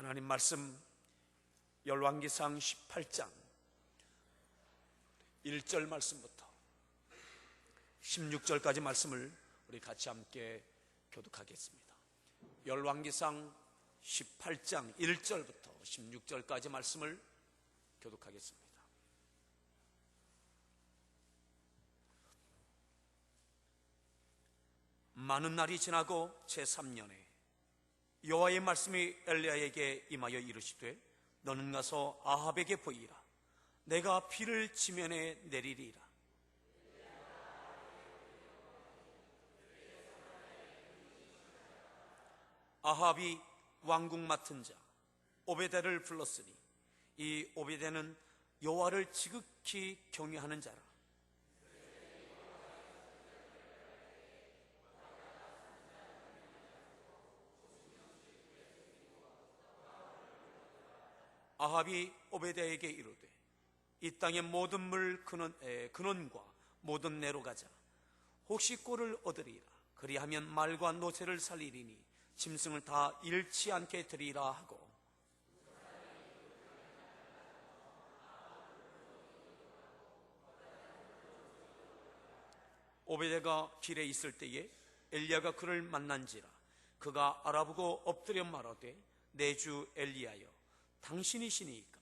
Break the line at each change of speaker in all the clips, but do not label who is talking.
하나님 말씀 열왕기상 18장 1절 말씀부터 16절까지 말씀을 우리 같이 함께 교독하겠습니다. 열왕기상 18장 1절부터 16절까지 말씀을 교독하겠습니다. 많은 날이 지나고 제3년에 여호와의 말씀이 엘리야에게 임하여 이르시되 너는 가서 아합에게 보이라. 내가 비를 지면에 내리리라. 아합이 왕궁 맡은 자 오베데를 불렀으니 이 오베데는 여호와를 지극히 경외하는 자라. 아합이 오베데에게 이르되 이 땅의 모든 물 근원과 모든 내로 가자. 혹시 꼴을 얻으리라. 그리하면 말과 노새를 살리리니 짐승을 다 잃지 않게 드리라 하고, 오베데가 길에 있을 때에 엘리야가 그를 만난지라. 그가 알아보고 엎드려 말하되 내 주 엘리야여 당신이시니이까.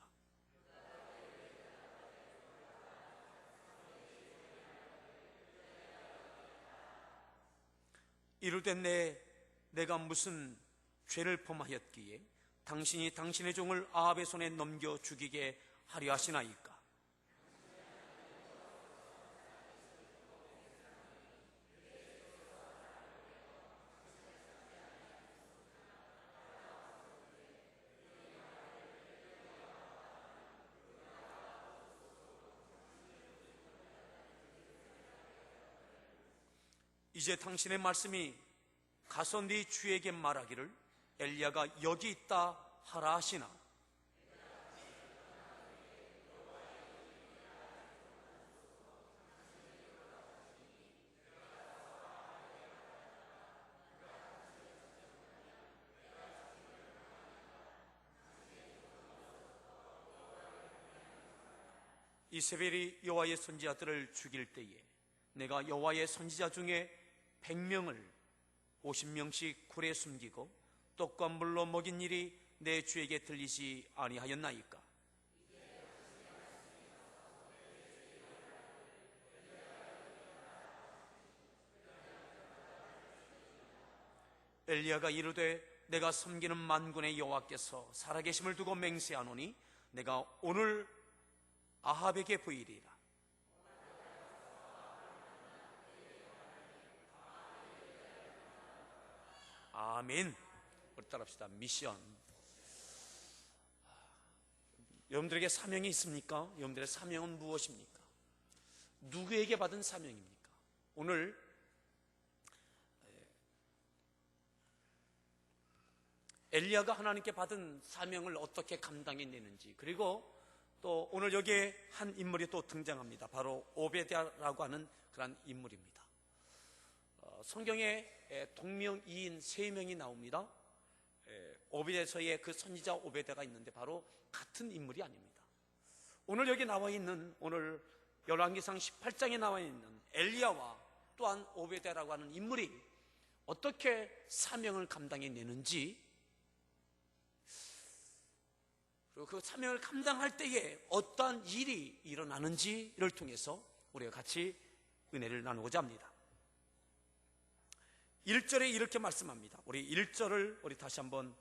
이르되 내가 무슨 죄를 범하였기에 당신이 당신의 종을 아합의 손에 넘겨 죽이게 하려 하시나이까. 이제 당신의 말씀이 가서 네 주에게 말하기를 엘리야가 여기 있다 하라 하시나. 이세벨이 여호와의 선지자들을 죽일 때에 내가 여호와의 선지자 중에 100명을 50명씩 굴에 숨기고 떡과 물로 먹인 일이 내 주에게 들리지 아니하였나이까. 엘리야가 이르되 내가 섬기는 만군의 여호와께서 살아계심을 두고 맹세하노니 내가 오늘 아합에게 보이리라. 아멘. 우리 따라합시다. 미션. 여러분들에게 사명이 있습니까? 여러분들의 사명은 무엇입니까? 누구에게 받은 사명입니까? 오늘 엘리야가 하나님께 받은 사명을 어떻게 감당해내는지, 그리고 또 오늘 여기에 한 인물이 또 등장합니다. 바로 오베데라고 하는 그런 인물입니다. 성경에 동명이인 3명이 나옵니다. 오베데서의 그 선지자 오베데가 있는데 바로 같은 인물이 아닙니다. 오늘 여기 나와 있는, 오늘 열왕기상 18장에 나와 있는 엘리야와 또한 오베데라고 하는 인물이 어떻게 사명을 감당해내는지, 그리고 그 사명을 감당할 때에 어떠한 일이 일어나는지를 통해서 우리가 같이 은혜를 나누고자 합니다. 1절에 이렇게 말씀합니다. 우리 1절을 우리 다시 한번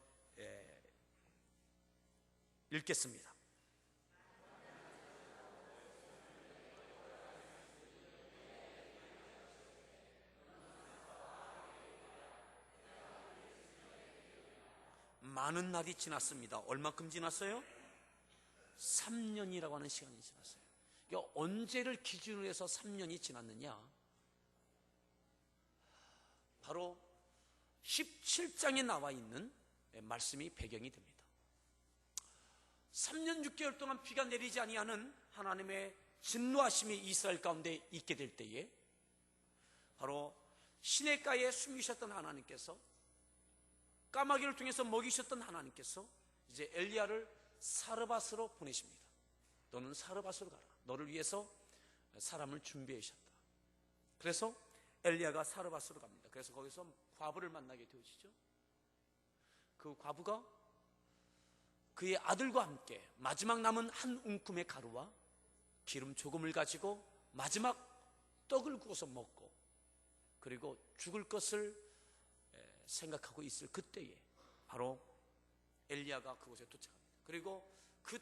읽겠습니다. 많은 날이 지났습니다. 얼마큼 지났어요? 3년이라고 하는 시간이 지났어요. 그러니까 언제를 기준으로 해서 3년이 지났느냐? 바로 17장에 나와 있는 말씀이 배경이 됩니다. 3년 6개월 동안 비가 내리지 아니하는 하나님의 진노하심이 이스라엘 가운데 있게 될 때에 바로 시냇가에 숨기셨던 하나님께서, 까마귀를 통해서 먹이셨던 하나님께서 이제 엘리야를 사르밧으로 보내십니다. 너는 사르밧으로 가라. 너를 위해서 사람을 준비해 주셨다. 그래서 엘리야가 사르밧으로 갑니다. 그래서 거기서 과부를 만나게 되어지죠. 그 과부가 그의 아들과 함께 마지막 남은 한 움큼의 가루와 기름 조금을 가지고 마지막 떡을 구워서 먹고, 그리고 죽을 것을 생각하고 있을 그때에 바로 엘리야가 그곳에 도착합니다. 그리고 그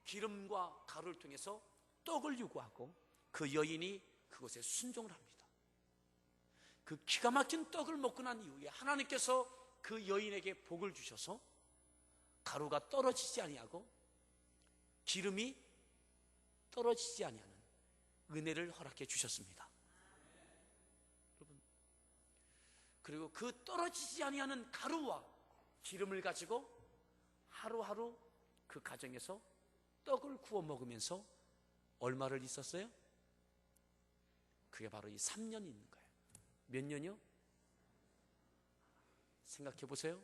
기름과 가루를 통해서 떡을 요구하고 그 여인이 그곳에 순종을 합니다. 그 기가 막힌 떡을 먹고 난 이후에 하나님께서 그 여인에게 복을 주셔서 가루가 떨어지지 아니하고 기름이 떨어지지 아니하는 은혜를 허락해 주셨습니다. 여러분, 그리고 그 떨어지지 아니하는 가루와 기름을 가지고 하루하루 그 가정에서 떡을 구워 먹으면서 얼마를 있었어요? 그게 바로 이 3년이 있는 거예요. 몇 년이요? 생각해 보세요.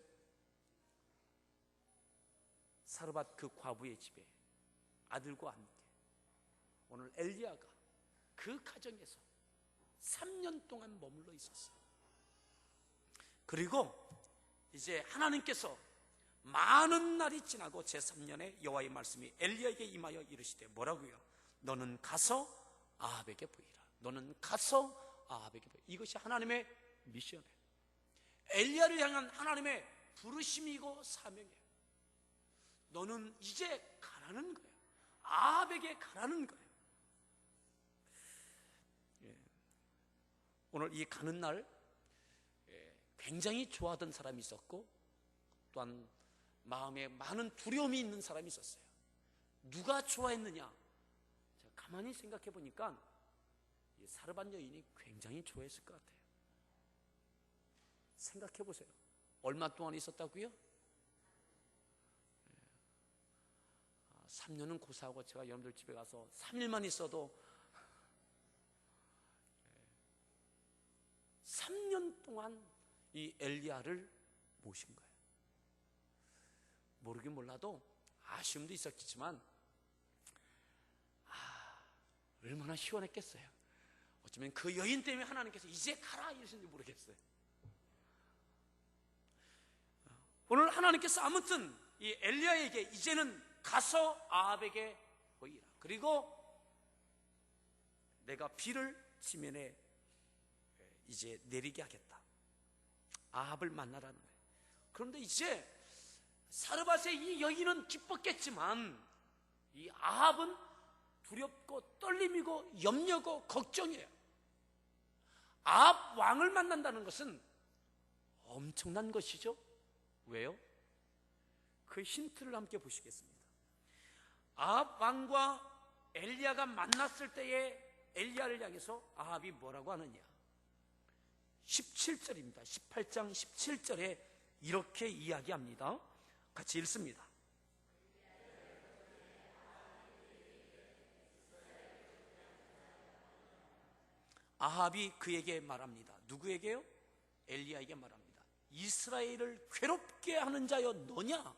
사르밧 그 과부의 집에 아들과 함께 오늘 엘리야가 그 가정에서 3년 동안 머물러 있었어요. 그리고 이제 하나님께서 많은 날이 지나고 제3년에 여호와의 말씀이 엘리야에게 임하여 이르시되 뭐라고요? 너는 가서 아합에게 보이라. 너는 가서 아합에게 보이라. 이것이 하나님의 미션이에요. 엘리야를 향한 하나님의 부르심이고 사명이에요. 너는 이제 가라는 거예요. 아합에게 가라는 거예요. 오늘 이 가는 날 굉장히 좋아하던 사람이 있었고, 또한 마음에 많은 두려움이 있는 사람이 있었어요. 누가 좋아했느냐? 제가 가만히 생각해 보니까 이 사르밧 여인이 굉장히 좋아했을 것 같아요. 생각해 보세요. 얼마 동안 있었다고요? 3년은 고사하고 제가 여러분들 집에 가서 3일만 있어도 3년 동안 이 엘리야를 모신 거예요. 모르긴 몰라도 아쉬움도 있었겠지만 얼마나 시원했겠어요. 어쩌면 그 여인 때문에 하나님께서 이제 가라 이러셨는지 모르겠어요. 오늘 하나님께서 아무튼 이 엘리야에게 이제는 가서 아합에게 보이라. 그리고 내가 비를 지면에 이제 내리게 하겠다. 아합을 만나라는 거예요. 그런데 이제 사르밧의 이 여인은 기뻤겠지만 이 아합은 두렵고 떨림이고 염려고 걱정이에요. 아합 왕을 만난다는 것은 엄청난 것이죠. 왜요? 그 힌트를 함께 보시겠습니다. 아합 왕과 엘리야가 만났을 때에 엘리야를 향해서 아합이 뭐라고 하느냐? 17절입니다. 18장 17절에 이렇게 이야기합니다. 같이 읽습니다. 아합이 그에게 말합니다. 누구에게요? 엘리야에게 말합니다. 이스라엘을 괴롭게 하는 자여 너냐?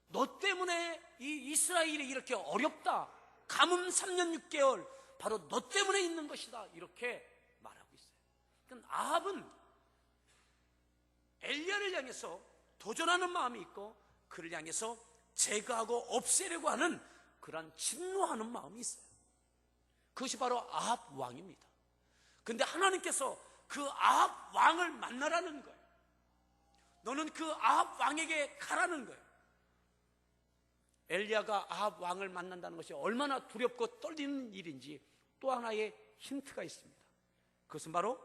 너 때문에 이 이스라엘이 이렇게 어렵다. 가뭄 3년 6개월 바로 너 때문에 있는 것이다. 이렇게 말하고 있어요. 그러니까 아합은 엘리야를 향해서 도전하는 마음이 있고 그를 향해서 제거하고 없애려고 하는 그런 진노하는 마음이 있어요. 그것이 바로 아합 왕입니다. 그런데 하나님께서 그 아합 왕을 만나라는 거예요. 너는 그 아합 왕에게 가라는 거예요. 엘리야가 아합 왕을 만난다는 것이 얼마나 두렵고 떨리는 일인지 또 하나의 힌트가 있습니다. 그것은 바로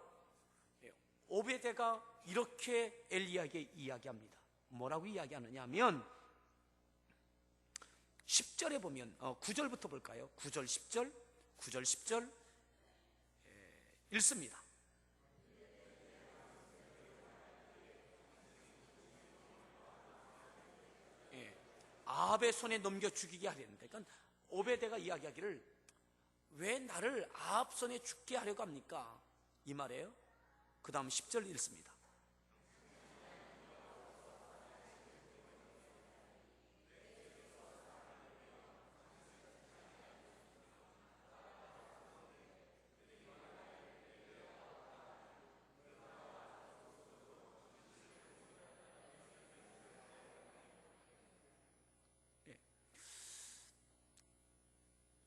오베데가 이렇게 엘리야에게 이야기합니다. 뭐라고 이야기하느냐 하면 10절에 보면 9절부터 볼까요? 9절 10절 9절 10절 읽습니다. 아합의 손에 넘겨 죽이게 하려는데, 그러니까 오베데가 이야기하기를 왜 나를 아합 손에 죽게 하려고 합니까? 이 말이에요. 그 다음 10절 읽습니다.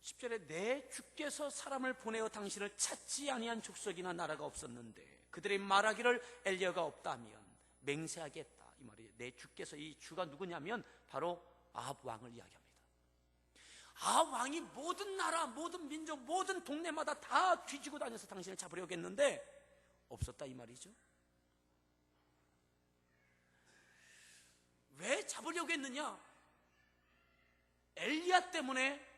10절에 내 주께서 사람을 보내어 당신을 찾지 아니한 족속이나 나라가 없었는데 그들이 말하기를 엘리야가 없다면 맹세하겠다, 이 말이에요. 내 주께서, 이 주가 누구냐면 바로 아합 왕을 이야기합니다. 아합 왕이 모든 나라, 모든 민족, 모든 동네마다 다 뒤지고 다녀서 당신을 잡으려고 했는데 없었다, 이 말이죠. 왜 잡으려고 했느냐? 엘리야 때문에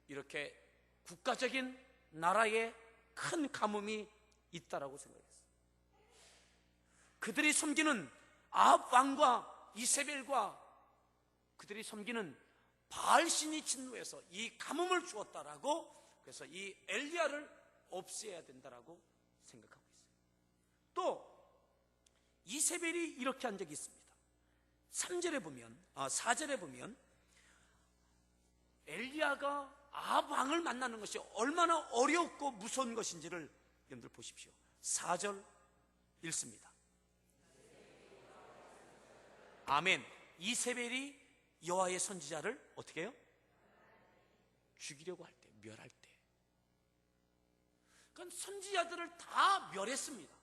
이렇게 국가적인 나라에 큰 가뭄이 있다라고 생각했어요. 그들이 섬기는 아합 왕과 이세벨과 그들이 섬기는 바알신이 진노해서 이 가뭄을 주었다라고, 그래서 이 엘리야를 없애야 된다라고 생각하고 있어요. 또 이세벨이 이렇게 한 적이 있습니다. 4절에 보면 엘리야가 아합 왕을 만나는 것이 얼마나 어렵고 무서운 것인지를 여러분들 보십시오. 4절 읽습니다. 아멘. 이세벨이 여호와의 선지자를 어떻게 해요? 죽이려고 할 때, 멸할 때. 그러니까 선지자들을 다 멸했습니다.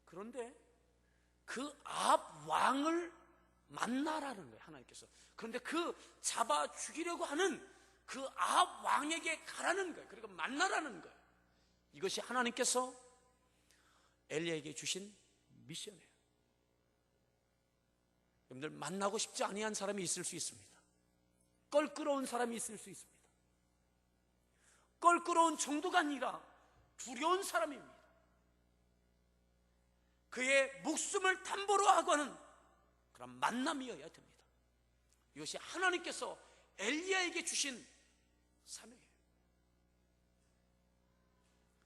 그런데 그 아합 왕을 만나라는 거예요, 하나님께서. 그런데 그 잡아 죽이려고 하는 그 아합 왕에게 가라는 거예요. 그리고 만나라는 거예요. 이것이 하나님께서 엘리야에게 주신 미션이에요. 여러분들, 만나고 싶지 아니한 사람이 있을 수 있습니다. 껄끄러운 사람이 있을 수 있습니다. 껄끄러운 정도가 아니라 두려운 사람입니다. 그의 목숨을 담보로 하고 하는 그런 만남이어야 됩니다. 이것이 하나님께서 엘리야에게 주신 사명이에요.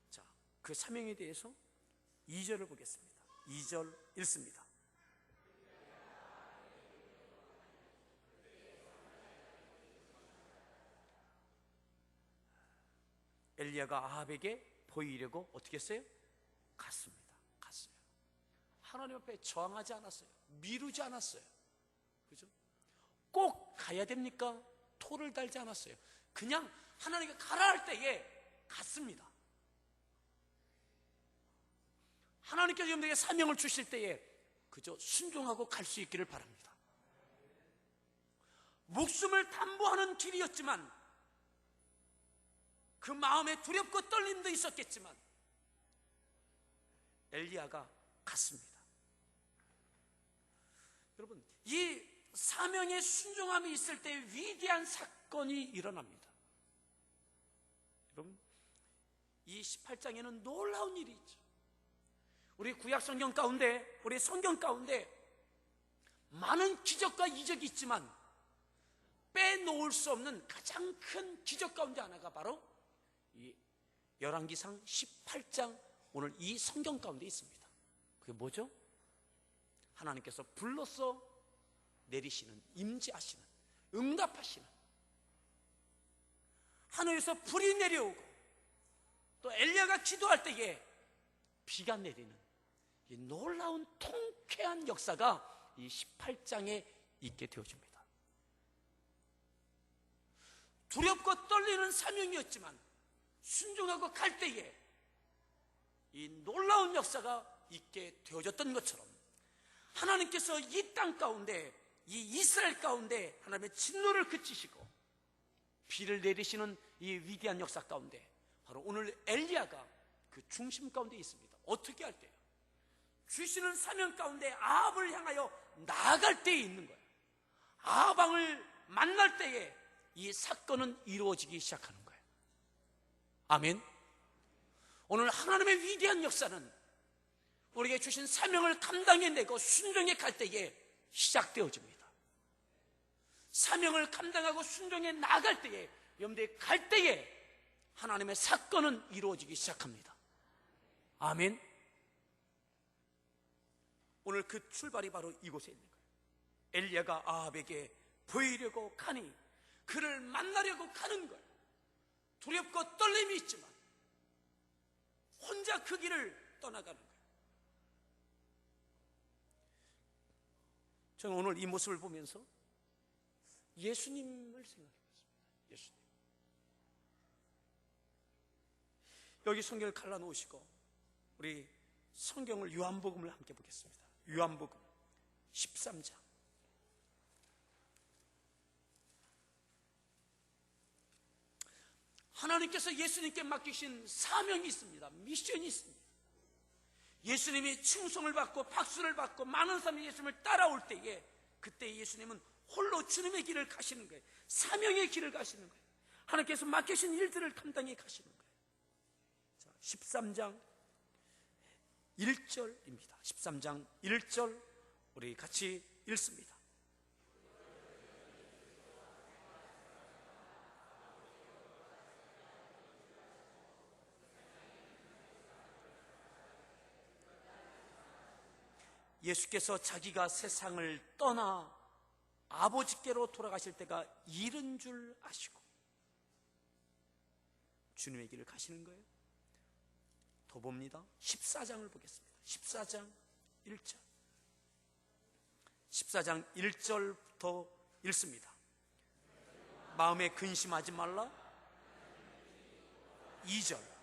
자, 그 사명에 대해서 2절을 보겠습니다. 2절 읽습니다. 엘리야가 아합에게 보이려고 어떻게 했어요? 갔습니다. 하나님 앞에 저항하지 않았어요. 미루지 않았어요. 그죠? 꼭 가야 됩니까? 토를 달지 않았어요. 그냥 하나님께 가라 할 때에 갔습니다. 하나님께서 여러분들에게 사명을 주실 때에 그저 순종하고 갈 수 있기를 바랍니다. 목숨을 담보하는 길이었지만, 그 마음에 두렵고 떨림도 있었겠지만 엘리야가 갔습니다. 여러분, 이 사명의 순종함이 있을 때 위대한 사건이 일어납니다. 여러분, 이 18장에는 놀라운 일이 있죠. 우리 구약 성경 가운데, 우리 성경 가운데 많은 기적과 이적이 있지만 빼놓을 수 없는 가장 큰 기적 가운데 하나가 바로 이 열왕기상 18장, 오늘 이 성경 가운데 있습니다. 그게 뭐죠? 하나님께서 불러서 내리시는, 임재하시는, 응답하시는, 하늘에서 불이 내려오고 또 엘리야가 기도할 때에 비가 내리는 이 놀라운 통쾌한 역사가 이 18장에 있게 되어집니다. 두렵고 떨리는 사명이었지만 순종하고 갈 때에 이 놀라운 역사가 있게 되어졌던 것처럼, 하나님께서 이 땅 가운데, 이 이스라엘 가운데 하나님의 진노를 그치시고 비를 내리시는 이 위대한 역사 가운데 바로 오늘 엘리야가 그 중심 가운데 있습니다. 어떻게 할 때요? 주시는 사명 가운데 아합을 향하여 나아갈 때에 있는 거예요. 아합 왕을 만날 때에 이 사건은 이루어지기 시작하는 거예요. 아멘. 오늘 하나님의 위대한 역사는 우리에게 주신 사명을 감당해내고 순종해 갈 때에 시작되어집니다. 사명을 감당하고 순종해 나갈 때에, 여러분들이 갈 때에 하나님의 사건은 이루어지기 시작합니다. 아멘. 오늘 그 출발이 바로 이곳에 있는 거예요. 엘리야가 아합에게 보이려고 가니, 그를 만나려고 가는 거예요. 두렵고 떨림이 있지만 혼자 그 길을 떠나가는 거예요. 저는 오늘 이 모습을 보면서 예수님을 생각해 봤습니다. 예수님. 여기 성경을 갈라놓으시고 우리 성경을 요한복음을 함께 보겠습니다. 요한복음 13장. 하나님께서 예수님께 맡기신 사명이 있습니다. 미션이 있습니다. 예수님이 칭송을 받고 박수를 받고 많은 사람이 예수님을 따라올 때에 그때 예수님은 홀로 주님의 길을 가시는 거예요. 사명의 길을 가시는 거예요. 하나님께서 맡기신 일들을 감당해 가시는 거예요. 자, 13장 1절입니다. 13장 1절 우리 같이 읽습니다. 예수께서 자기가 세상을 떠나 아버지께로 돌아가실 때가 이른 줄 아시고 주님의 길을 가시는 거예요. 더 봅니다. 14장을 보겠습니다. 14장 1절 14장 1절부터 읽습니다. 마음에 근심하지 말라. 2절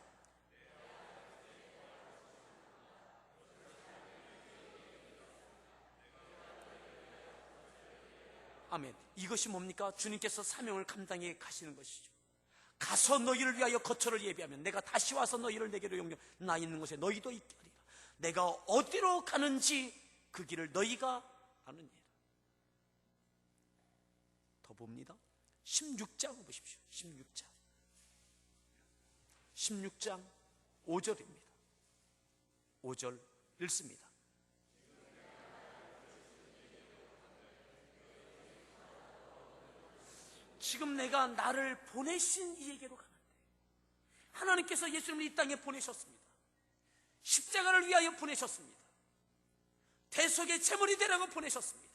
아멘. 이것이 뭡니까? 주님께서 사명을 감당해 가시는 것이죠. 가서 너희를 위하여 거처를 예비하면 내가 다시 와서 너희를 내게로 용려 나 있는 곳에 너희도 있게 하리라. 내가 어디로 가는지 그 길을 너희가 아느니라. 더 봅니다. 16장 보십시오. 16장 5절입니다. 5절 읽습니다. 지금 내가 나를 보내신 이에게로 가는데 하나님께서 예수님을 이 땅에 보내셨습니다. 십자가를 위하여 보내셨습니다. 대속의 제물이 되라고 보내셨습니다.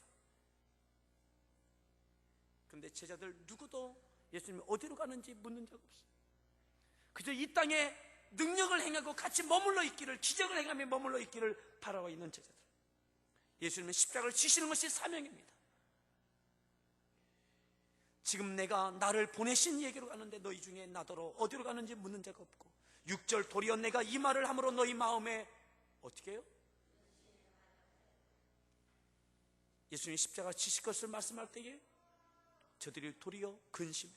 그런데 제자들 누구도 예수님이 어디로 가는지 묻는 적 없어요. 그저 이 땅에 능력을 행하고 같이 머물러 있기를, 기적을 행하며 머물러 있기를 바라고 있는 제자들. 예수님은 십자가를 지시는 것이 사명입니다. 지금 내가 나를 보내신 이에게로 가는데 너희 중에 나더러 어디로 가는지 묻는 자가 없고 6절 도리어 내가 이 말을 함으로 너희 마음에 어떻게 해요? 예수님이 십자가 지실 것을 말씀할 때에 저들이 도리어 근심해요.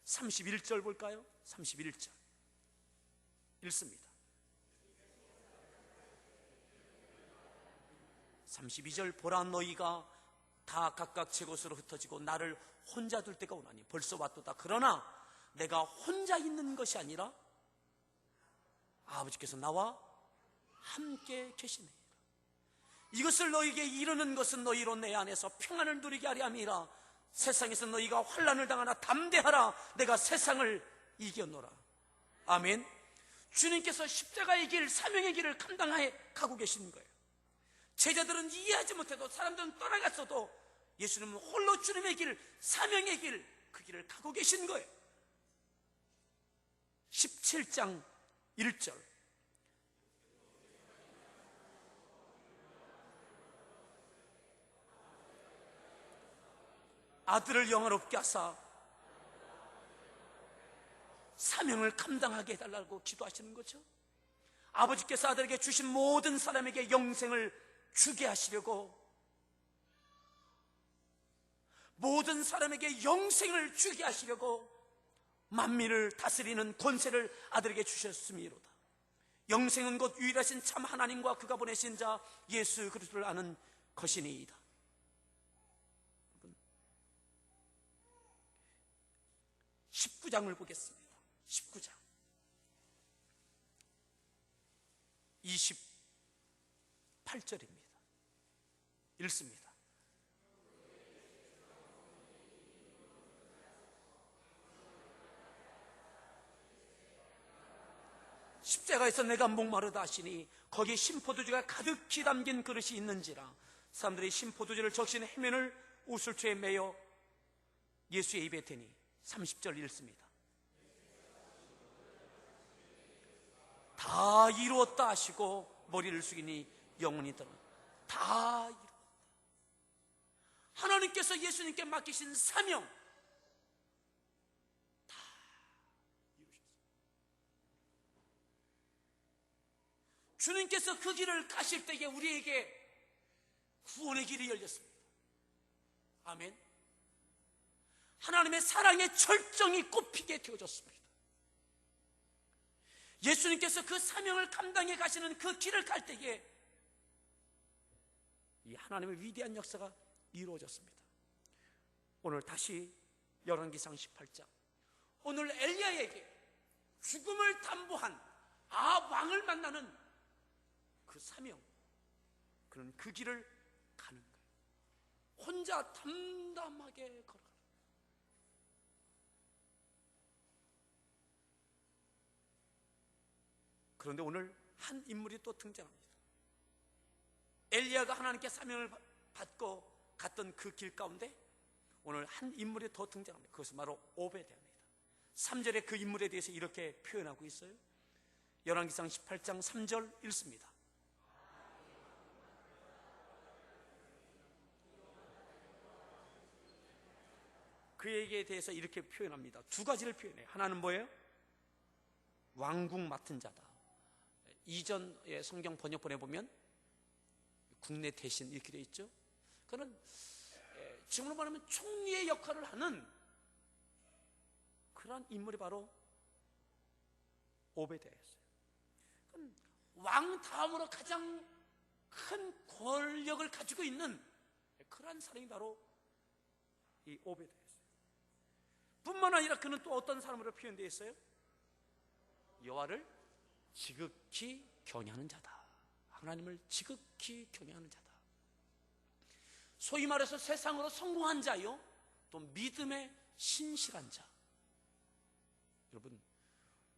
31절 볼까요? 31절 읽습니다. 32절 보라 너희가 다 각각 제 곳으로 흩어지고 나를 혼자 둘 때가 오나니 벌써 왔도다. 그러나 내가 혼자 있는 것이 아니라 아버지께서 나와 함께 계시네요. 이것을 너희에게 이르는 것은 너희로 내 안에서 평안을 누리게 하려 함이라. 세상에서 너희가 환난을 당하나 담대하라. 내가 세상을 이겨노라. 아멘. 주님께서 십자가의 길, 사명의 길을 감당해 가고 계시는 거예요. 제자들은 이해하지 못해도, 사람들은 떠나갔어도 예수님은 홀로 주님의 길, 사명의 길, 그 길을 가고 계신 거예요. 17장 1절 아들을 영화롭게 하사 사명을 감당하게 해달라고 기도하시는 거죠. 아버지께서 아들에게 주신 모든 사람에게 영생을 주게 하시려고, 모든 사람에게 영생을 주게 하시려고 만민을 다스리는 권세를 아들에게 주셨음이로다. 영생은 곧 유일하신 참 하나님과 그가 보내신 자 예수 그리스도를 아는 것이니이다. 19장을 보겠습니다. 19장 28절입니다. 읽습니다. 십자가에서 내가 목마르다 하시니 거기에 신포도주가 가득히 담긴 그릇이 있는지라. 사람들이 신포도주를 적신 해면을 우슬초에 매어 예수의 입에 대니 30절 읽습니다. 다 이루었다 하시고 머리를 숙이니 영혼이 들어 다 이루었다. 하나님께서 예수님께 맡기신 사명 다 이루셨어요. 주님께서 그 길을 가실 때에 우리에게 구원의 길이 열렸습니다. 아멘. 하나님의 사랑의 절정이 꼽히게 되어졌습니다. 예수님께서 그 사명을 감당해 가시는 그 길을 갈 때에 이 하나님의 위대한 역사가 이루어졌습니다. 오늘 다시 열왕기상 18장, 오늘 엘리야에게 죽음을 담보한 아합 왕을 만나는 그 사명, 그는 그 길을 가는 거예요. 혼자 담담하게 걸어가는. 그런데 오늘 한 인물이 또 등장합니다. 엘리야가 하나님께 사명을 받고 갔던 그 길 가운데 오늘 한 인물이 더 등장합니다. 그것은 바로 오베데야입니다. 3절에 그 인물에 대해서 이렇게 표현하고 있어요. 열왕기상 18장 3절 읽습니다. 그에게 대해서 이렇게 표현합니다. 두 가지를 표현해요. 하나는 뭐예요? 왕궁 맡은 자다. 이전의 성경 번역본에 보면 국내 대신 이렇게 되어 있죠. 그는 지금으로 말하면 총리의 역할을 하는 그런 인물이 바로 오베데야였어요. 왕 다음으로 가장 큰 권력을 가지고 있는 그런 사람이 바로 이 오베데야였어요. 뿐만 아니라 그는 또 어떤 사람으로 표현되어 있어요? 여호와를 지극히 경외하는 자다. 하나님을 지극히 경외하는 자다. 소위 말해서 세상으로 성공한 자요, 또 믿음에 신실한 자. 여러분,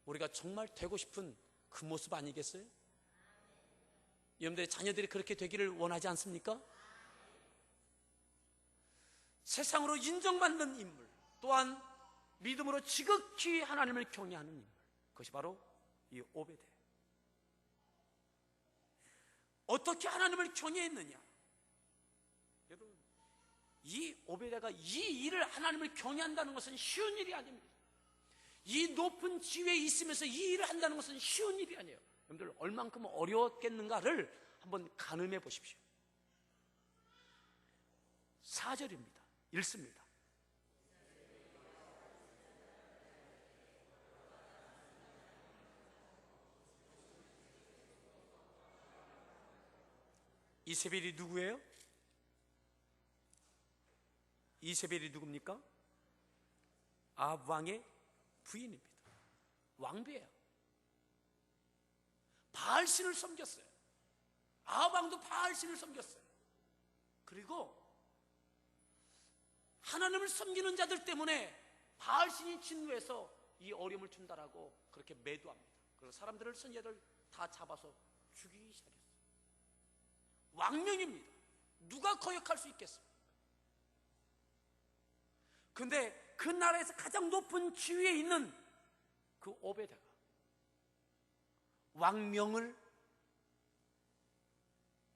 우리가 정말 되고 싶은 그 모습 아니겠어요? 여러분들의 자녀들이 그렇게 되기를 원하지 않습니까? 세상으로 인정받는 인물, 또한 믿음으로 지극히 하나님을 경외하는 인물, 그것이 바로 이 오베데야. 어떻게 하나님을 경외했느냐? 여러분, 이 오베데야가 이 일을, 하나님을 경외한다는 것은 쉬운 일이 아닙니다. 이 높은 지위에 있으면서 이 일을 한다는 것은 쉬운 일이 아니에요. 여러분들 얼만큼 어려웠겠는가를 한번 가늠해 보십시오. 4절입니다. 읽습니다. 이세벨이 누구예요? 이세벨이 누굽니까? 아합 왕의 부인입니다. 왕비예요. 바알신을 섬겼어요. 아합 왕도 바알신을 섬겼어요. 그리고 하나님을 섬기는 자들 때문에 바알신이 진노해서 이 어려움을 준다라고 그렇게 매도합니다. 그리고 사람들을, 선지자들 다 잡아서 죽이기 시작했어요. 왕명입니다. 누가 거역할 수 있겠습니까? 근데 그 나라에서 가장 높은 지위에 있는 그 오베데가 왕명을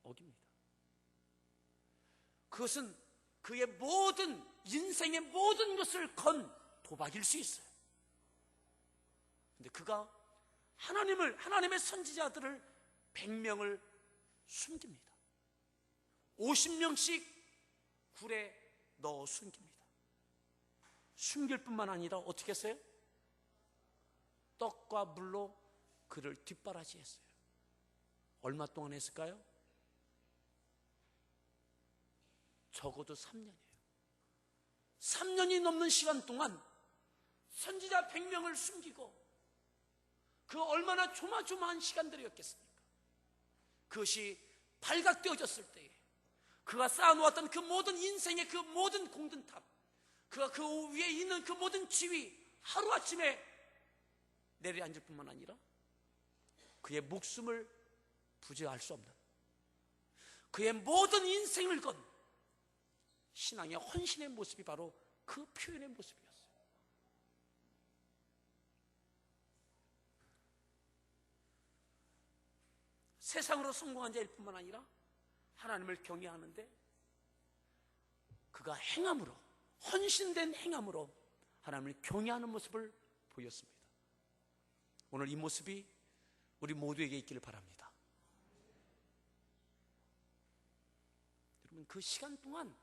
어깁니다. 그것은 그의 모든, 인생의 모든 것을 건 도박일 수 있어요. 근데 그가 하나님의 선지자들을 100명을 숨깁니다. 50명씩 굴에 넣어 숨깁니다. 숨길 뿐만 아니라 어떻게 했어요? 떡과 물로 그를 뒷바라지했어요. 얼마 동안 했을까요? 적어도 3년이에요. 3년이 넘는 시간 동안 선지자 100명을 숨기고, 그 얼마나 조마조마한 시간들이었겠습니까? 그것이 발각되어졌을 때에 그가 쌓아놓았던 그 모든 인생의 그 모든 공든탑, 그가 그 위에 있는 그 모든 지위, 하루아침에 내려앉을 뿐만 아니라 그의 목숨을 부재할 수 없는, 그의 모든 인생을 건 신앙의 헌신의 모습이 바로 그 표현의 모습이었어요. 세상으로 성공한 자일 뿐만 아니라 하나님을 경외하는데 그가 행함으로, 헌신된 행함으로 하나님을 경외하는 모습을 보였습니다. 오늘 이 모습이 우리 모두에게 있기를 바랍니다. 여러분, 그 시간 동안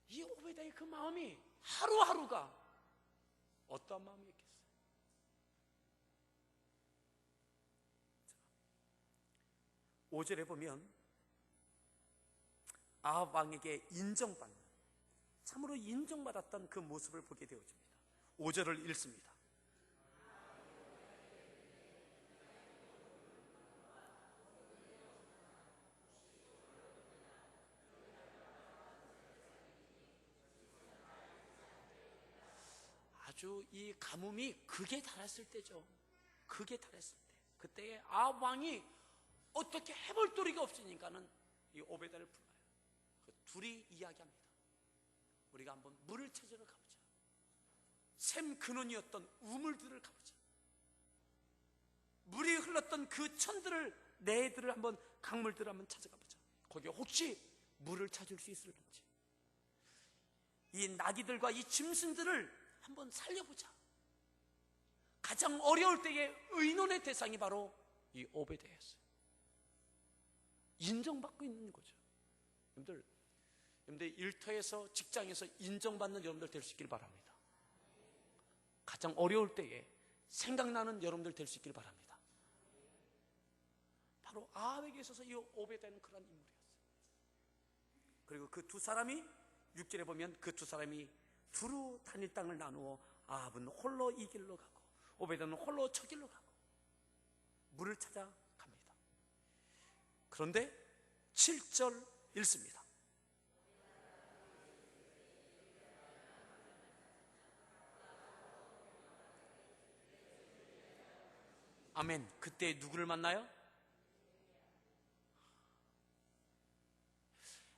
이 오베다의 그 마음이 하루하루가 어떠한 마음이었겠어요? 5절에 보면 아합 왕에게 인정받는, 참으로 인정받았던 그 모습을 보게 되어집니다. 5절을 읽습니다. 아주 이 가뭄이 극에 달했을 때죠. 극에 달했을 때, 그때에 아합 왕이 어떻게 해볼 도리가 없으니까는 이 오베다를 불러요. 그 둘이 이야기합니다. 우리가 한번 물을 찾으러 가보자. 샘 근원이었던 우물들을 가보자. 물이 흘렀던 그 천들을, 내들을 한번, 강물들을 한번 찾아가보자. 거기에 혹시 물을 찾을 수 있을지, 이 나귀들과 이 짐승들을 한번 살려보자. 가장 어려울 때의 의논의 대상이 바로 이 오베데였어요. 인정받고 있는 거죠. 여러분들 일터에서, 직장에서 인정받는 여러분들 될 수 있길 바랍니다. 가장 어려울 때에 생각나는 여러분들 될 수 있길 바랍니다. 바로 아합에게 있어서 이 오베데는 그런 인물이었어요. 그리고 그 두 사람이 6절에 보면 그 두 사람이 두루 다닐 땅을 나누어 아합은 홀로 이 길로 가고 오베데는 홀로 저 길로 가고 물을 찾아 갑니다. 그런데 7절 읽습니다. 아멘. 그때 누구를 만나요?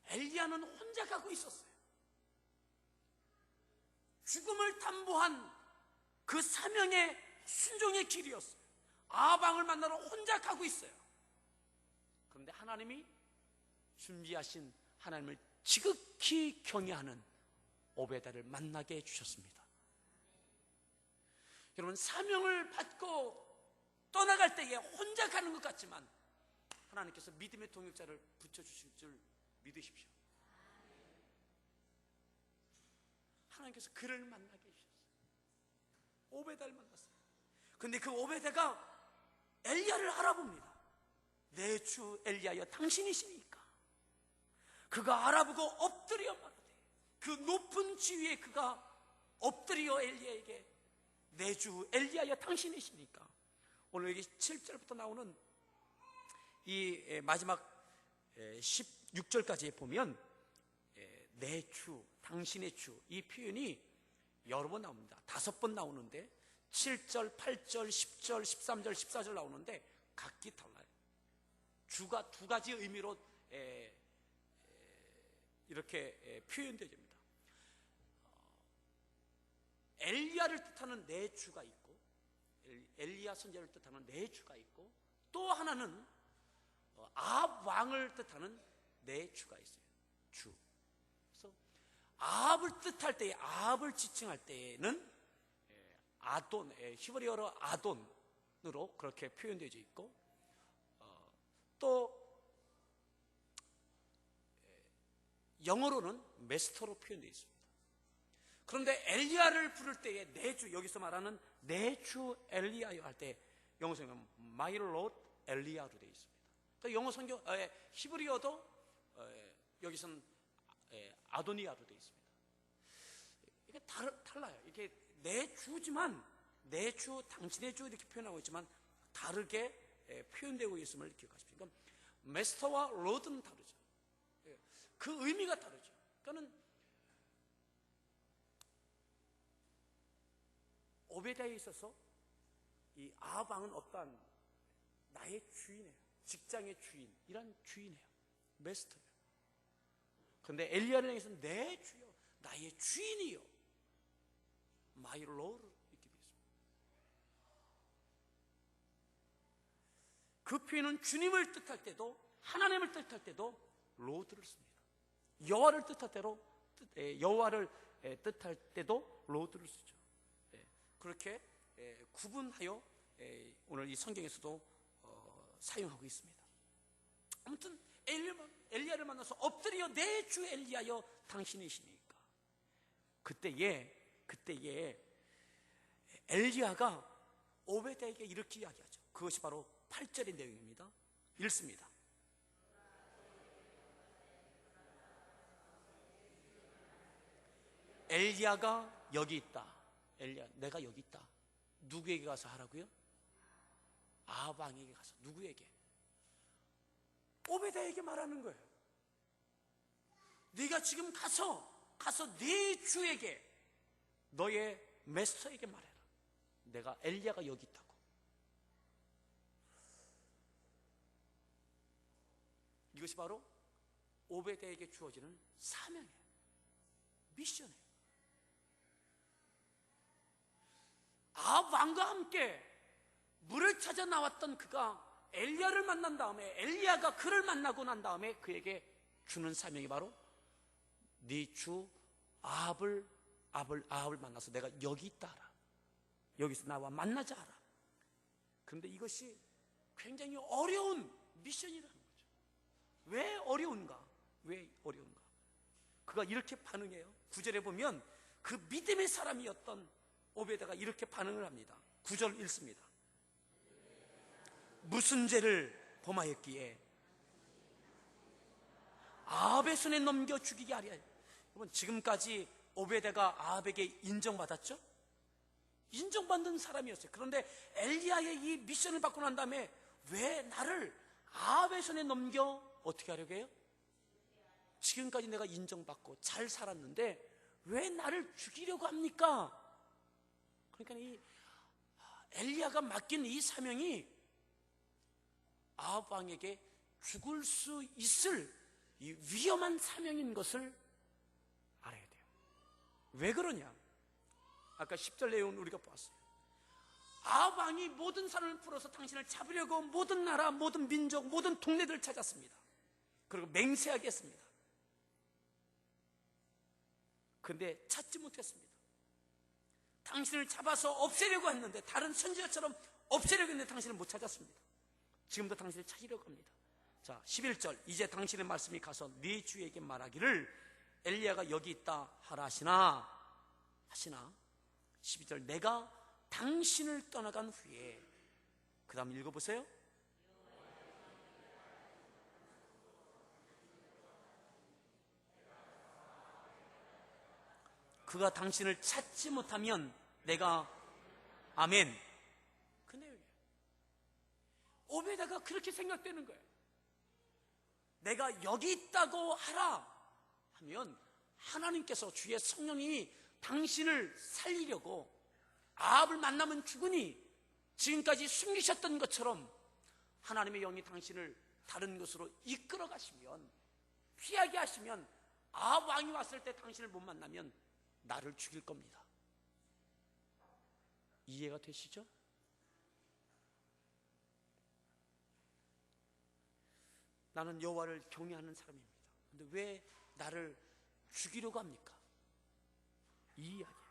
엘리야는 혼자 가고 있었어요. 죽음을 담보한 그 사명의 순종의 길이었어요. 아합 왕을 만나러 혼자 가고 있어요. 그런데 하나님이 준비하신, 하나님을 지극히 경외하는 오베다를 만나게 해주셨습니다. 여러분, 사명을 받고 떠나갈 때에 혼자 가는 것 같지만 하나님께서 믿음의 동역자를 붙여주실 줄 믿으십시오. 하나님께서 그를 만나게 해주셨어요. 오베다를 만났어요. 그런데 그 오베다가 엘리야를 알아봅니다. 내 주 엘리야여 당신이시니까. 그가 알아보고 엎드려 말하되, 그 높은 지위에 그가 엎드려 엘리야에게 내 주 엘리야여 당신이시니까. 오늘 여기 7절부터 나오는 이 마지막 16절까지 보면 내 주, 당신의 주, 이 표현이 여러 번 나옵니다. 5번 나오는데 7절, 8절, 10절, 13절, 14절 나오는데 각기 달라요. 주가 두 가지 의미로 이렇게 표현되어집니다. 엘리야를 뜻하는 내 주가 있고, 엘리야 선지자를 뜻하는 내 주가 있고, 또 하나는 아합 왕을 뜻하는 내 주가 있어요. 주. 그래서 아합을 뜻할 때, 아합을 지칭할 때에는 아돈, 히브리어로 아돈으로 그렇게 표현되어 있고, 또 영어로는 메스터로 표현되어 있습니다. 그런데 엘리야를 부를 때에 내 주, 여기서 말하는 내 주 엘리야여 할 때 영어 성경은 My Lord 엘리야로 되어 있습니다. 그러니까 영어 성경, 히브리어도 여기서는 아도니아로 되어 있습니다. 이게 달라요. 이게 내 주지만, 내 주, 당신의 주 이렇게 표현하고 있지만 다르게 표현되고 있음을 기억하십시오. 그러니까 메스터와 로드는 다르죠. 그 의미가 다르죠. 그러니까는 오베다에 있어서 이 아합 왕은 어떠한 나의 주인이에요. 직장의 주인, 이런 주인이에요. 메스터예요. 그런데 엘리야를 향해서는 내 주여, 나의 주인이요, 마이 로드 이렇게 되어 있습니다. 그 표현은 주님을 뜻할 때도, 하나님을 뜻할 때도 로드를 씁니다. 여호와를 뜻할 때로 여호와를 뜻할 때도 로드를 쓰죠. 그렇게 구분하여 오늘 이 성경에서도 사용하고 있습니다. 아무튼 엘리야를 만나서 엎드려 내 주 엘리야여 당신이시니까. 그때에 엘리야가 오베드에게 이렇게 이야기하죠. 그것이 바로 8절의 내용입니다. 읽습니다. 엘리야가 여기 있다. 엘리야, 내가 여기 있다. 누구에게 가서 하라고요? 아합 왕에게 가서. 누구에게? 오베드에게 말하는 거예요. 네가 지금 가서 네 주에게, 너의 메스터에게 말해라. 내가 엘리야가 여기 있다고. 이것이 바로 오베드에게 주어지는 사명이에요. 미션이에요. 아합 왕과 함께 물을 찾아 나왔던 그가 엘리야를 만난 다음에, 엘리야가 그를 만나고 난 다음에 그에게 주는 사명이 바로 네 주 아합을 만나서 내가 여기 있다 하라. 여기서 나와 만나자 하라. 그런데 이것이 굉장히 어려운 미션이라는 거죠. 왜 어려운가? 그가 이렇게 반응해요. 9절에 보면 그 믿음의 사람이었던 오베드가 이렇게 반응을 합니다. 9절 읽습니다. 무슨 죄를 범하였기에 아합의 손에 넘겨 죽이게 하랴. 여러분, 지금까지 오베드가 아합에게 인정받았죠? 인정받는 사람이었어요. 그런데 엘리야의 이 미션을 받고 난 다음에 왜 나를 아합의 손에 넘겨 어떻게 하려고 해요? 지금까지 내가 인정받고 잘 살았는데 왜 나를 죽이려고 합니까? 그러니까 이 엘리야가 맡긴 이 사명이 아합 왕에게 죽을 수 있을 이 위험한 사명인 것을 알아야 돼요. 왜 그러냐? 아까 10절 내용은 우리가 보았어요. 아합 왕이 모든 산을 풀어서 당신을 잡으려고 모든 나라, 모든 민족, 모든 동네들을 찾았습니다. 그리고 맹세하게 했습니다. 그런데 찾지 못했습니다. 당신을 잡아서 없애려고 했는데, 다른 선지자처럼 없애려고 했는데 당신을 못 찾았습니다. 지금도 당신을 찾으려고 합니다. 자, 11절. 이제 당신의 말씀이 가서 네 주에게 말하기를 엘리야가 여기 있다 하라 하시나 12절. 내가 당신을 떠나간 후에, 그 다음 읽어보세요. 그가 당신을 찾지 못하면 내가, 아멘. 그 내용이에요. 오베드가 그렇게 생각되는 거예요. 내가 여기 있다고 하라 하면 하나님께서, 주의 성령이 당신을 살리려고, 아합을 만나면 죽으니 지금까지 숨기셨던 것처럼 하나님의 영이 당신을 다른 곳으로 이끌어 가시면, 피하게 하시면, 아합 왕이 왔을 때 당신을 못 만나면 나를 죽일 겁니다. 이해가 되시죠? 나는 여호와를 경외하는 사람입니다. 그런데 왜 나를 죽이려고 합니까? 이 이야기예요.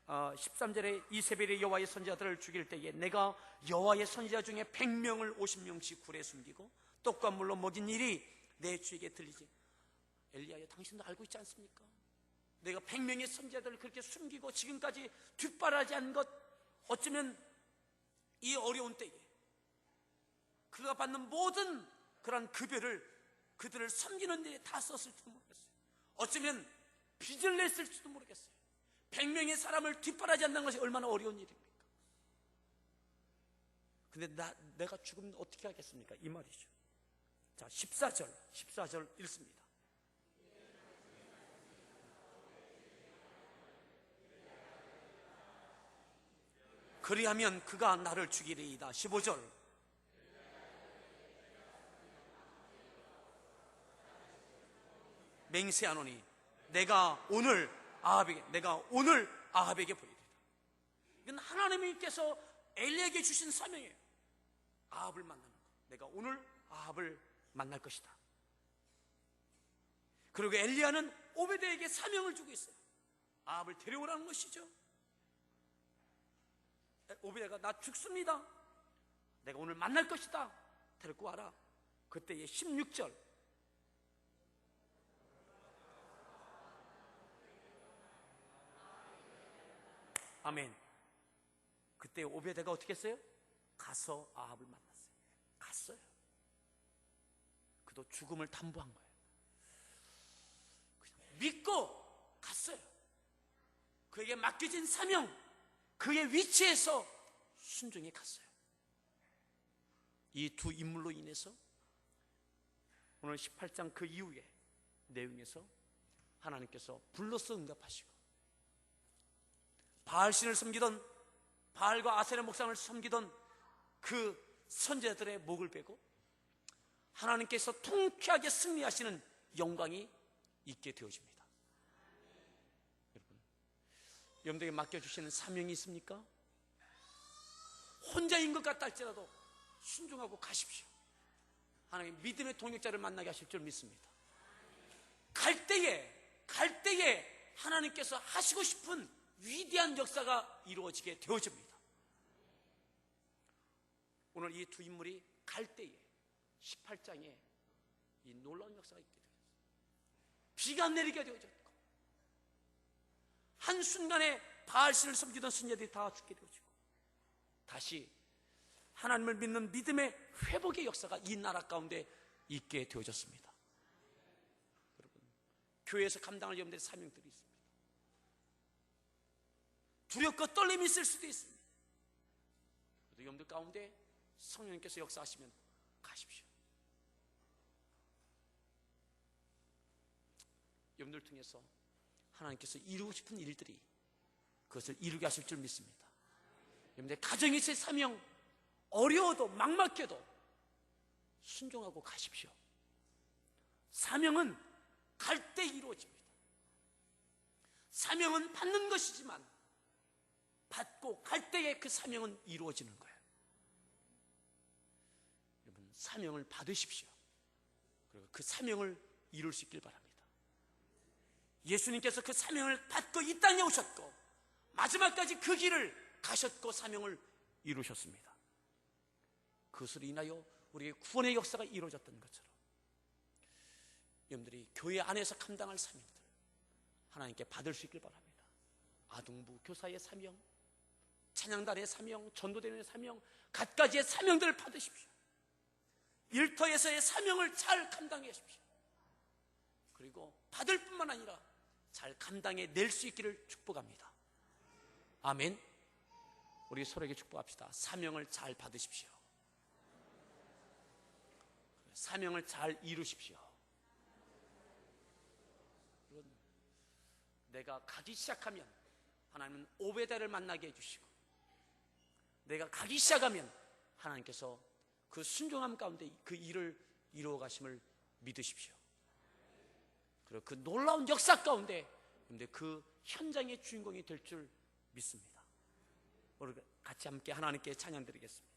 13절에 이세벨이 여호와의 선지자들을 죽일 때에 내가 여호와의 선지자 중에 100명을 50명씩 굴에 숨기고 떡과 물로 먹인 일이 내 주에게 들리지. 엘리야야, 당신도 알고 있지 않습니까? 내가 100명의 선지자들을 그렇게 숨기고 지금까지 뒷바라지 한 것, 어쩌면 이 어려운 때에 그가 받는 모든 그런 급여를 그들을 섬기는 데 다 썼을지도 모르겠어요. 어쩌면 빚을 냈을지도 모르겠어요. 100명의 사람을 뒷바라지 한다는 것이 얼마나 어려운 일입니까? 근데 내가 죽으면 어떻게 하겠습니까? 이 말이죠. 자, 14절 읽습니다. 그리하면 그가 나를 죽이리이다. 15절. 맹세하노니 내가 오늘 아합에게 보이리라. 이건 하나님께서 엘리야에게 주신 사명이에요. 아합을 만나는 것. 내가 오늘 아합을 만날 것이다. 그리고 엘리야는 오베드에게 사명을 주고 있어요. 아합을 데려오라는 것이죠. 오베드가 나 죽습니다. 내가 오늘 만날 것이다. 데리고 와라. 그때의 16절. 아멘. 그때 오베드가 어떻게 했어요? 가서 아합을 만났어요. 갔어요. 그도 죽음을 담보한 거예요. 그냥 믿고 갔어요. 그에게 맡겨진 사명, 그의 위치에서 순종해 갔어요. 이 두 인물로 인해서 오늘 18장 그 이후의 내용에서 하나님께서 불러서 응답하시고, 바알신을 섬기던, 바알과 아세라 목상을 섬기던 그 선제들의 목을 베고 하나님께서 통쾌하게 승리하시는 영광이 있게 되어집니다. 여러분에게 맡겨주시는 사명이 있습니까? 혼자인 것 같다 할지라도 순종하고 가십시오. 하나님 믿음의 동역자를 만나게 하실 줄 믿습니다. 갈 때에 하나님께서 하시고 싶은 위대한 역사가 이루어지게 되어집니다. 오늘 이 두 인물이 갈 때에 18장에 이 놀라운 역사가 있게 되었어요. 비가 내리게 되어졌고, 한순간에 바알신을 섬기던 선녀들이 다 죽게 되어지고, 다시 하나님을 믿는 믿음의 회복의 역사가 이 나라 가운데 있게 되어졌습니다. 여러분, 교회에서 감당할 여러분들의 사명들이 있습니다. 두렵고 떨림이 있을 수도 있습니다. 그래도 여러분들 가운데 성령님께서 역사하시면 가십시오. 여러분들 통해서 하나님께서 이루고 싶은 일들이 그것을 이루게 하실 줄 믿습니다. 여러분들 가정에서의 사명, 어려워도 막막해도 순종하고 가십시오. 사명은 갈 때 이루어집니다. 사명은 받는 것이지만 받고 갈 때에 그 사명은 이루어지는 거예요. 여러분, 사명을 받으십시오. 그리고 그 사명을 이룰 수 있길 바랍니다. 예수님께서 그 사명을 받고 이 땅에 오셨고 마지막까지 그 길을 가셨고 사명을 이루셨습니다. 그것으로 인하여 우리의 구원의 역사가 이루어졌던 것처럼 여러분들이 교회 안에서 감당할 사명들 하나님께 받을 수 있길 바랍니다. 아동부 교사의 사명, 찬양단의 사명, 전도대회의 사명, 갖가지의 사명들을 받으십시오. 일터에서의 사명을 잘 감당해 주십시오. 그리고 받을 뿐만 아니라 잘 감당해 낼 수 있기를 축복합니다. 아멘. 우리 서로에게 축복합시다. 사명을 잘 받으십시오. 사명을 잘 이루십시오. 내가 가기 시작하면 하나님은 오베데를 만나게 해주시고, 내가 가기 시작하면 하나님께서 그 순종함 가운데 그 일을 이루어 가심을 믿으십시오. 그리고 그 놀라운 역사 가운데 그 현장의 주인공이 될 줄 믿습니다. 우리 같이 함께 하나님께 찬양 드리겠습니다.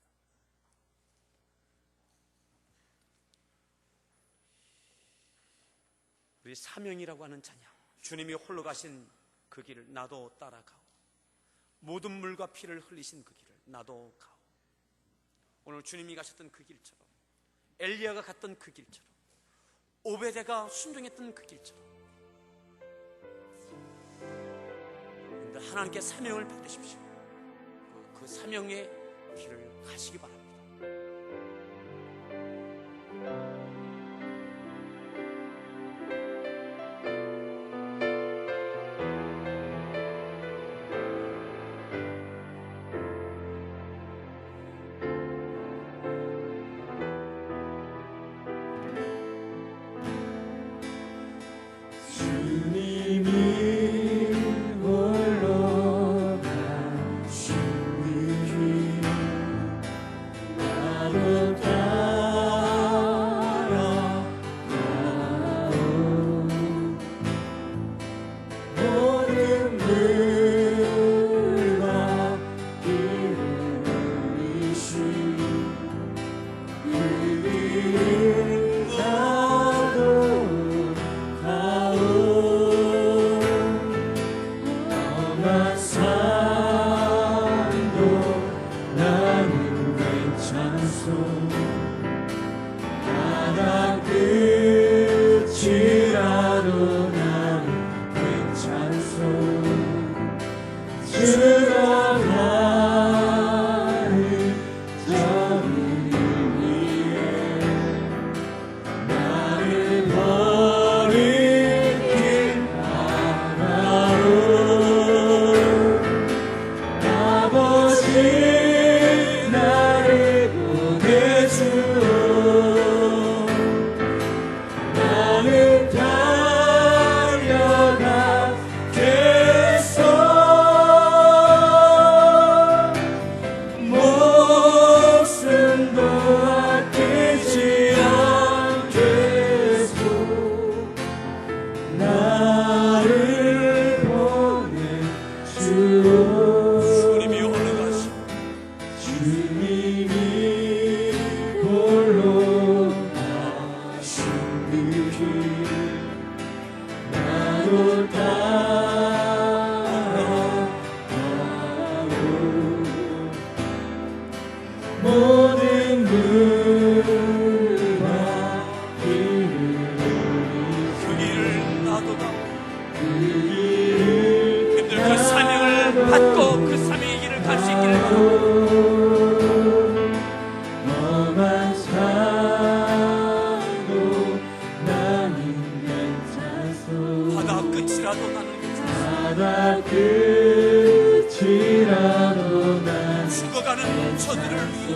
우리 사명이라고 하는 찬양, 주님이 홀로 가신 그 길을 나도 따라가오. 모든 물과 피를 흘리신 그 길을 나도 가오. 오늘 주님이 가셨던 그 길처럼, 엘리야가 갔던 그 길처럼, 오베데가 순종했던 그 길처럼 하나님께 사명을 받으십시오. 그 사명의 길을 가시기 바랍니다.
바다 끝이라도 나는 괜찮소. 죽어가는 저를 위해 나를 버리길 바라오. 아버지 나를 보내주오. 나는 달려가겠소. 목숨도 아끼지 않겠소. 나를 보내주오.
주님이 어느 가시고
주님이 홀로 가신 그 길 나도 따라가고 모든 물과 길을
그 길을 나도 가.
그 길을
그들 그 사명을 받고 그 사명의 길을 갈 수 있기를 바랍니다.
너만 살고 나는 괜찮소.
바다 끝이라도 나는 괜찮아.
바다 끝이라도 난
죽어가는 저들을 위해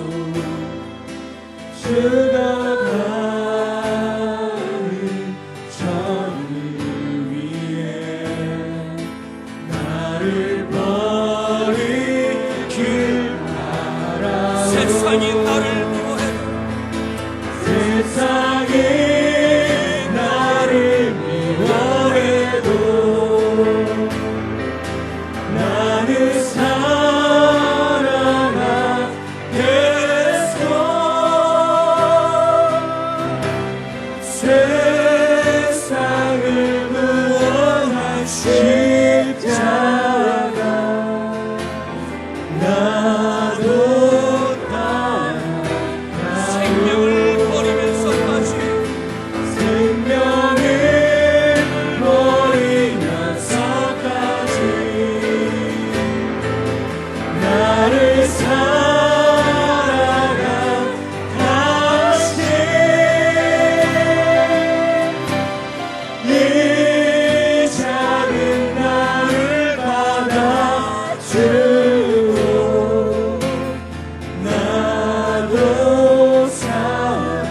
죽어가는 저를 위해 나를 버리길 바라오.
세상이 나를 미워해도
세상이 나를 미워해도 나는 살아가겠소. 세상을 구원한 십자가 나도
생명을 버리면서까지
생명을 버리면서까지 나를 사랑하신 이 작은 나를 받아주오. 나도 사랑하오.